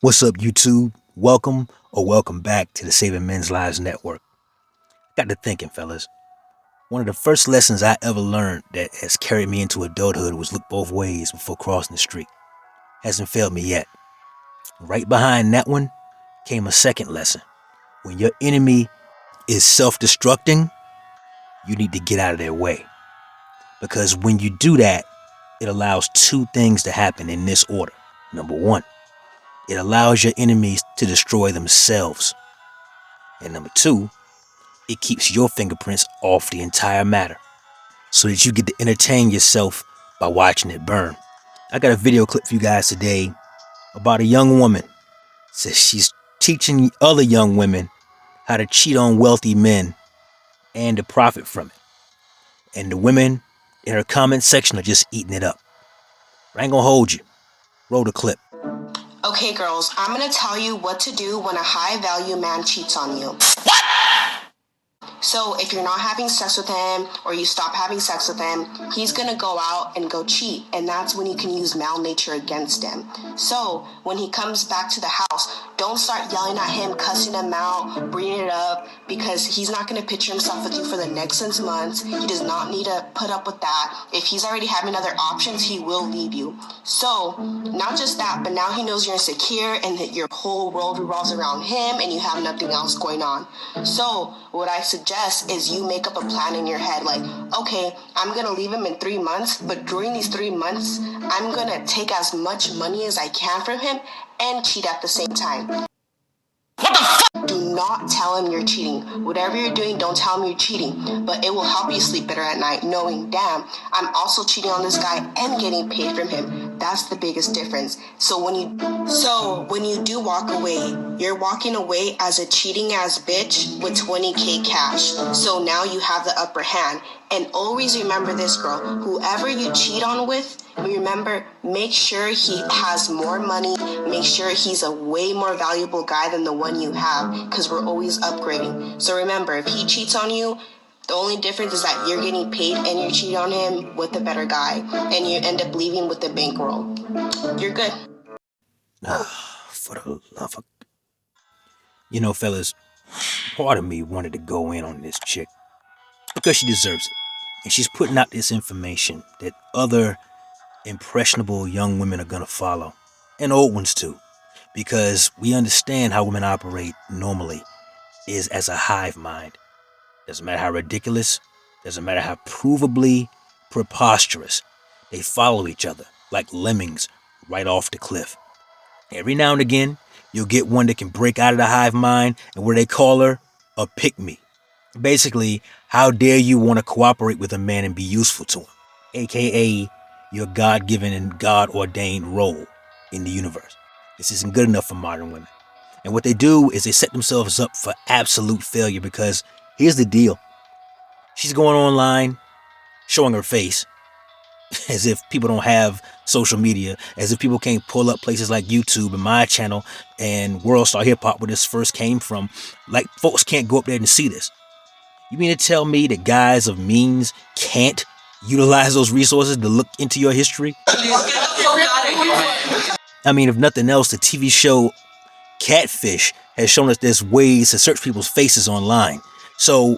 What's up, YouTube? Welcome back to the Saving Men's Lives Network. Got to thinking, fellas. One of the first lessons I ever learned that has carried me into adulthood was look both ways before crossing the street. Hasn't failed me yet. Right behind that one came a second lesson. When your enemy is self-destructing, you need to get out of their way. Because when you do that, it allows two things to happen in this order. Number one, it allows your enemies to destroy themselves. And number two, it keeps your fingerprints off the entire matter so that you get to entertain yourself by watching it burn. I got a video clip for you guys today about a young woman. Says she's teaching other young women how to cheat on wealthy men and to profit from it. And the women in her comment section are just eating it up. I ain't gonna hold you. Roll the clip. Okay, girls, I'm gonna tell you what to do when a high-value man cheats on you. So if you're not having sex with him or you stop having sex with him, he's going to go out and go cheat. And that's when you can use male nature against him. So when he comes back to the house, don't start yelling at him, cussing him out, bringing it up, because he's not going to picture himself with you for the next 6 months. He does not need to put up with that. If he's already having other options, he will leave you. So not just that, but now he knows you're insecure and that your whole world revolves around him and you have nothing else going on. So what I suggest is you make up a plan in your head, like, okay, I'm gonna leave him in 3 months, but during these 3 months, I'm gonna take as much money as I can from him and cheat at the same time. What the fuck? Do not tell him you're cheating. Whatever you're doing, don't tell him you're cheating. But it will help you sleep better at night, knowing, damn, I'm also cheating on this guy and getting paid from him. That's the biggest difference. So when you do walk away, you're walking away as a cheating ass bitch with 20K cash. So now you have the upper hand. And always remember this, bro. Whoever you cheat on with, remember, make sure he has more money. Make sure he's a way more valuable guy than the one you have, because we're always upgrading. So remember, if he cheats on you, the only difference is that you're getting paid and you're cheating on him with a better guy, and you end up leaving with the bankroll. You're good. For the love of... You know, fellas, part of me wanted to go in on this chick because she deserves it. And she's putting out this information that other impressionable young women are going to follow. And old ones too. Because we understand how women operate normally is as a hive mind. Doesn't matter how ridiculous, doesn't matter how provably preposterous. They follow each other like lemmings right off the cliff. Every now and again, you'll get one that can break out of the hive mind and where they call her a pick-me. Basically, how dare you want to cooperate with a man and be useful to him, aka your God-given and God-ordained role in the universe. This isn't good enough for modern women. And what they do is they set themselves up for absolute failure, because here's the deal. She's going online, showing her face, as if people don't have social media, as if people can't pull up places like YouTube and my channel and World Star Hip Hop, where this first came from. Like, folks can't go up there and see this. You mean to tell me that guys of means can't utilize those resources to look into your history? I mean, if nothing else, the TV show Catfish has shown us there's ways to search people's faces online. So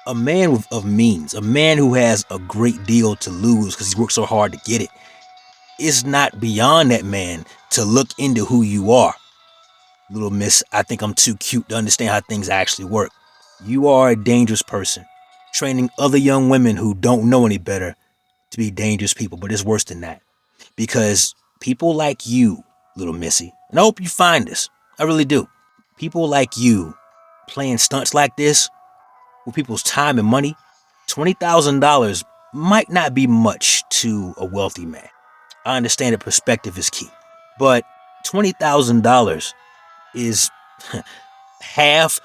a man of means, a man who has a great deal to lose because he's worked so hard to get it, is not beyond that man to look into who you are. Little miss, I think I'm too cute to understand how things actually work. You are a dangerous person, training other young women who don't know any better to be dangerous people. But it's worse than that, because people like you, little missy, and I hope you find this, I really do. People like you playing stunts like this with people's time and money. $20,000 might not be much to a wealthy man. I understand that perspective is key, but $20,000 is half,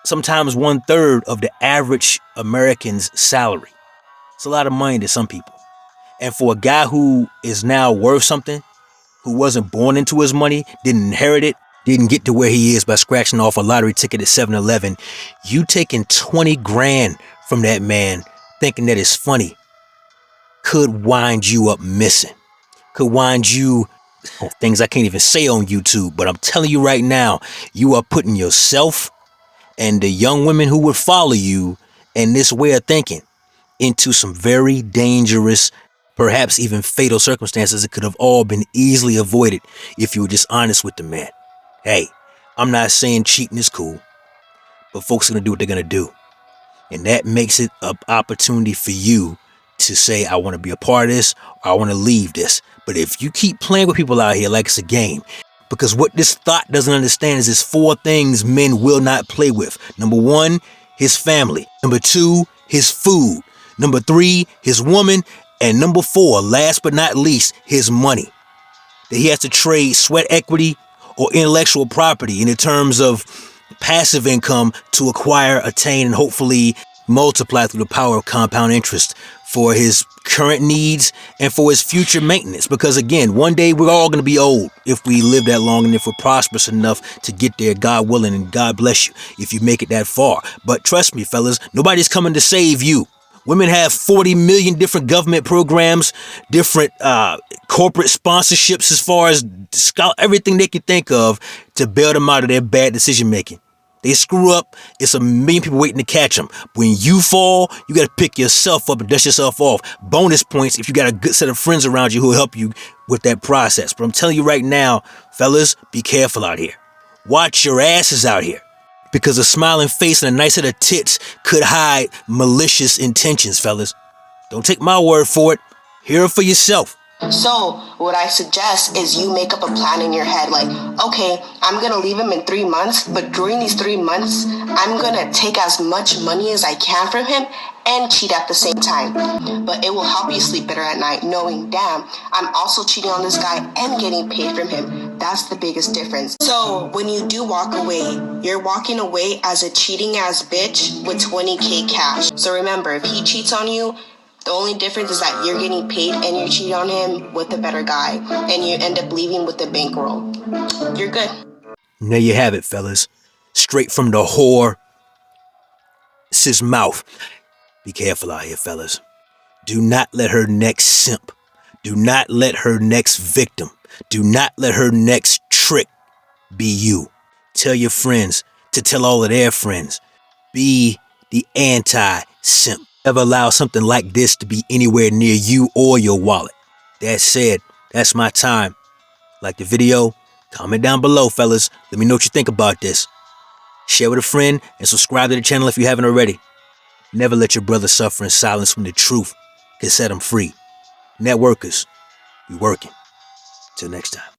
sometimes 1/3 of the average American's salary. It's a lot of money to some people. And for a guy who is now worth something, who wasn't born into his money, didn't inherit it, didn't get to where he is by scratching off a lottery ticket at 7-Eleven, you taking 20 grand from that man thinking that it's funny could wind you up missing. Could wind you things I can't even say on YouTube, but I'm telling you right now, you are putting yourself and the young women who would follow you and this way of thinking into some very dangerous, perhaps even fatal circumstances that could have all been easily avoided if you were just honest with the man. Hey, I'm not saying cheating is cool, but folks are going to do what they're going to do. And that makes it an opportunity for you to say, I want to be a part of this, or I want to leave this. But if you keep playing with people out here like it's a game, because what this thought doesn't understand is there's 4 things men will not play with. Number 1, his family. Number 2, his food. Number 3, his woman. And number 4, last but not least, his money. That he has to trade sweat equity or intellectual property in the terms of passive income to acquire, attain, and hopefully multiply through the power of compound interest for his current needs and for his future maintenance. Because again, one day we're all going to be old if we live that long, and if we're prosperous enough to get there, God willing, and God bless you if you make it that far. But trust me, fellas, nobody's coming to save you. Women have 40 million different government programs, different corporate sponsorships, as far as everything they can think of to bail them out of their bad decision making. They screw up, it's a million people waiting to catch them. When you fall, you got to pick yourself up and dust yourself off. Bonus points if you got a good set of friends around you who will help you with that process. But I'm telling you right now, fellas, be careful out here. Watch your asses out here. Because a smiling face and a nice set of tits could hide malicious intentions, fellas. Don't take my word for it. Hear it for yourself. So what I suggest is you make up a plan in your head, like, okay, I'm gonna leave him in 3 months, but during these 3 months, I'm gonna take as much money as I can from him and cheat at the same time. But it will help you sleep better at night, knowing, damn, I'm also cheating on this guy and getting paid from him. That's the biggest difference. So when you do walk away, you're walking away as a cheating ass bitch with 20K cash. So remember, if he cheats on you, the only difference is that you're getting paid and you're cheating on him with a better guy, and you end up leaving with the bankroll. You're good. And there you have it, fellas. Straight from the whore's mouth. Be careful out here, fellas. Do not let her next simp. Do not let her next victim. Do not let her next trick be you. Tell your friends to tell all of their friends. Be the anti-simp. Never allow something like this to be anywhere near you or your wallet. That said, that's my time. Like the video, comment down below, fellas. Let me know what you think about this. Share with a friend and subscribe to the channel if you haven't already. Never let your brother suffer in silence when the truth can set him free. Networkers, we working. Till next time.